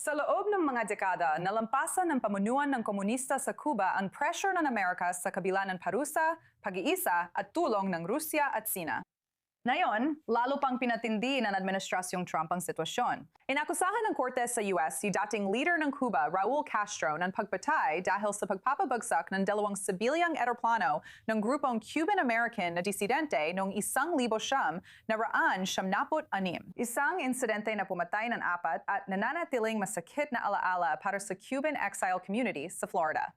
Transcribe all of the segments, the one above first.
Sa loob ng mga dekada, nalampasan ng pamunuan ng komunista sa Cuba ang pressure ng Amerika sa kabila ng parusa, pag-iisa at tulong ng Rusya at Sina. Ngayon, lalo pang pinatindi ng Administrasyong Trump ang sitwasyon. Inakusahan ng korte sa US si dating leader ng Cuba, Raul Castro, ng pagpatay dahil sa pagpapabagsak ng dalawang sibilyang eroplano ng grupong Cuban-American na disidente noong 1996. Isang insidente na pumatay ng 4 at nananatiling masakit na alaala para sa Cuban exile community sa Florida.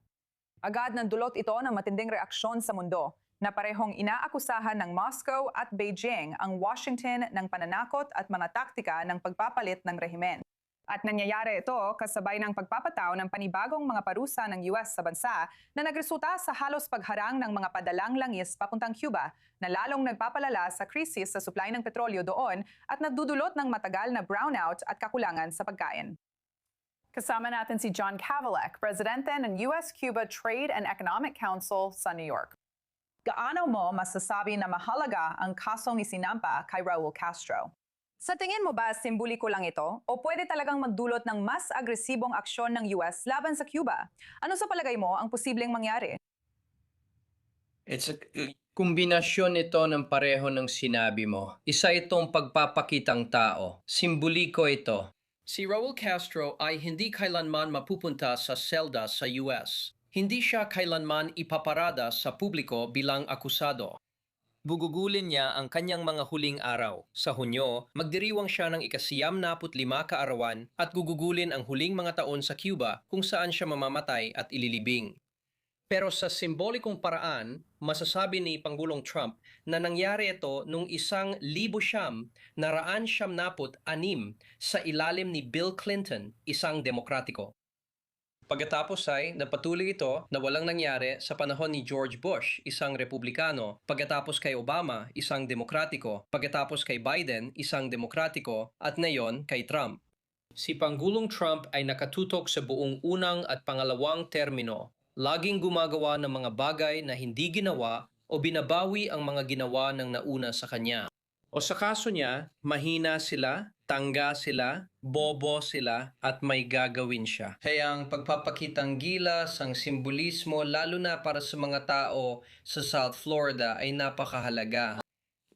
Agad nang dulot ito ng matinding reaksyon sa mundo na parehong inaakusahan ng Moscow at Beijing ang Washington ng pananakot at mga taktika ng pagpapalit ng rehimen. At nangyayari ito kasabay ng pagpapataw ng panibagong mga parusa ng US sa bansa na nagresulta sa halos pagharang ng mga padalang langis papuntang Cuba na lalong nagpapalala sa krisis sa supply ng petrolyo doon at nagdudulot ng matagal na brownout at kakulangan sa pagkain. Kasama natin si John Kavalek, Presidente ng US-Cuba Trade and Economic Council sa New York. Gaano mo masasabi na mahalaga ang kasong isinampa kay Raul Castro? Sa tingin mo ba simboliko lang ito o pwede talagang magdulot ng mas agresibong aksyon ng US laban sa Cuba? Ano sa palagay mo ang posibleng mangyari? It's a kombinasyon ito ng pareho ng sinabi mo. Isa itong pagpapakitang tao. Simboliko ito. Si Raul Castro ay hindi kailanman mapupunta sa selda sa US. Hindi siya kailanman ipaparada sa publiko bilang akusado. Bugugulin niya ang kanyang mga huling araw. Sa Hunyo, magdiriwang siya ng ika-95 kaarawan at gugugulin ang huling mga taon sa Cuba kung saan siya mamamatay at ililibing. Pero sa simbolikong paraan, masasabi ni Pangulong Trump na nangyari ito noong 1996 sa ilalim ni Bill Clinton, isang demokratiko. Pagkatapos ay napatuloy ito na walang nangyari sa panahon ni George Bush, isang republikano, pagkatapos kay Obama, isang demokratiko, pagkatapos kay Biden, isang demokratiko, at ngayon kay Trump. Si Pangulong Trump ay nakatutok sa buong unang at pangalawang termino, laging gumagawa ng mga bagay na hindi ginawa o binabawi ang mga ginawa ng nauna sa kanya. O sa kaso niya, mahina sila, tangga sila, bobo sila, at may gagawin siya. Kaya ang pagpapakitang gilas, ang simbolismo, lalo na para sa mga tao sa South Florida ay napakahalaga.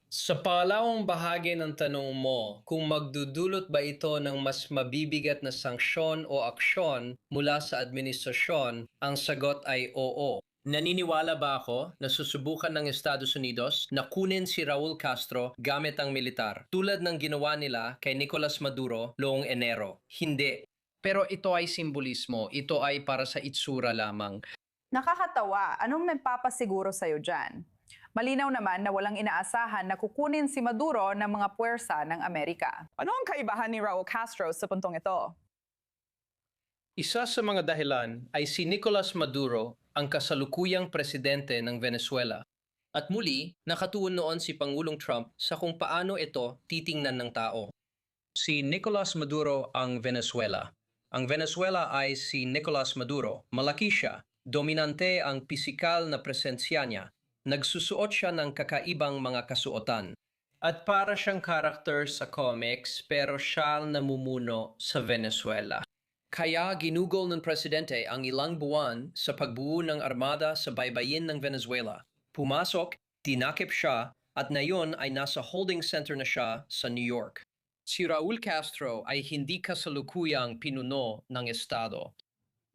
Sa pangalawang bahagi ng tanong mo, kung magdudulot ba ito ng mas mabibigat na sanksyon o aksyon mula sa administrasyon, ang sagot ay oo. Naniniwala ba ako na susubukan ng Estados Unidos na kunin si Raul Castro gamit ang militar, tulad ng ginawa nila kay Nicolas Maduro noong Enero? Hindi. Pero ito ay simbolismo, ito ay para sa itsura lamang. Nakakatawa, anong nagpapasiguro sa'yo dyan? Malinaw naman na walang inaasahan na kukunin si Maduro ng mga puwersa ng Amerika. Ano ang kaibahan ni Raul Castro sa puntong ito? Isa sa mga dahilan ay si Nicolas Maduro, ang kasalukuyang presidente ng Venezuela. At muli, nakatuon noon si Pangulong Trump sa kung paano ito titingnan ng tao. Si Nicolas Maduro ang Venezuela. Ang Venezuela ay si Nicolas Maduro. Malaki siya, dominante ang pisikal na presensya niya. Nagsusuot siya ng kakaibang mga kasuotan. At para siyang karakter sa comics, pero siya namumuno sa Venezuela. Kaya ginugol ng presidente ang ilang buwan sa pagbuo ng armada sa baybayin ng Venezuela. Pumasok, tinakip siya, at ngayon ay nasa holding center na siya sa New York. Si Raul Castro ay hindi kasalukuyang pinuno ng estado.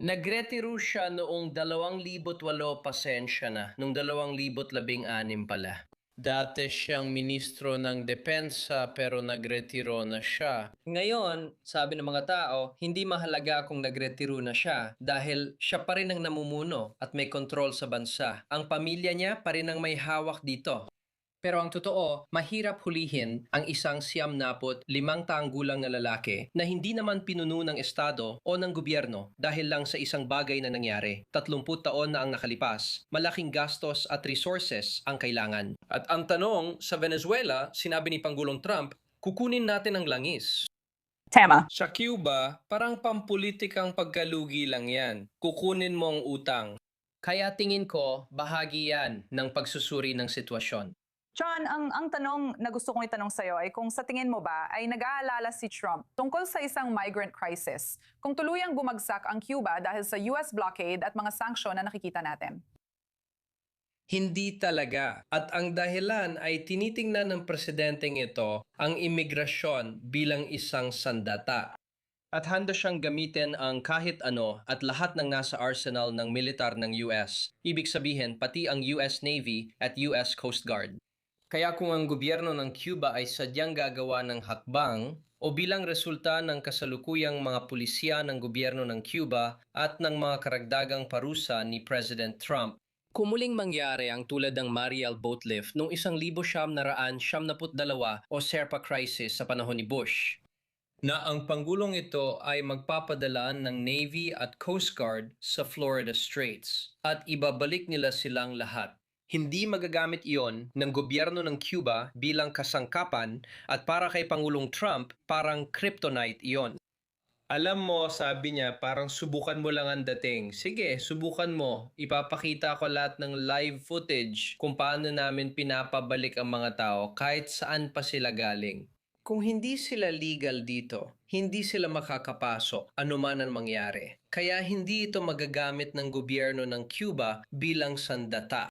Nagretiro siya noong 2008, pasensya na, noong 2016 pala. Dati siyang ministro ng depensa pero nagretiro na siya. Ngayon, sabi ng mga tao, hindi mahalaga kung nagretiro na siya dahil siya pa rin ang namumuno at may kontrol sa bansa. Ang pamilya niya pa rin ang may hawak dito. Pero ang totoo, mahirap hulihin ang isang 75 taong gulang na lalaki na hindi naman pinuno ng estado o ng gobyerno dahil lang sa isang bagay na nangyari. 30 taon na ang nakalipas, malaking gastos at resources ang kailangan. At ang tanong, sa Venezuela, sinabi ni Pangulong Trump, kukunin natin ang langis. Tema. Sa Cuba, parang pampulitikang pagkalugi lang yan. Kukunin mo ang utang. Kaya tingin ko, bahagi yan ng pagsusuri ng sitwasyon. John, ang tanong na gusto kong itanong sa'yo ay kung sa tingin mo ba ay nag-aalala si Trump tungkol sa isang migrant crisis kung tuluyang bumagsak ang Cuba dahil sa US blockade at mga sanksyon na nakikita natin? Hindi talaga. At ang dahilan ay tinitingnan ng presidenteng ito ang imigrasyon bilang isang sandata. At handa siyang gamitin ang kahit ano at lahat ng nasa arsenal ng militar ng US. Ibig sabihin, pati ang US Navy at US Coast Guard. Kaya kung ang gobyerno ng Cuba ay sadyang gagawa ng hakbang o bilang resulta ng kasalukuyang mga pulisya ng gobyerno ng Cuba at ng mga karagdagang parusa ni President Trump, kumuling mangyari ang tulad ng Mariel Boatlift noong 1972 o Serpa Crisis sa panahon ni Bush, na ang panggulong ito ay magpapadala ng Navy at Coast Guard sa Florida Straits at ibabalik nila silang lahat. Hindi magagamit iyon ng gobyerno ng Cuba bilang kasangkapan at para kay Pangulong Trump parang kryptonite iyon. Alam mo, sabi niya, parang subukan mo lang ang dating. Sige, subukan mo. Ipapakita ko lahat ng live footage kung paano namin pinapabalik ang mga tao kahit saan pa sila galing. Kung hindi sila legal dito, hindi sila makakapasok anuman ang mangyari. Kaya hindi ito magagamit ng gobyerno ng Cuba bilang sandata.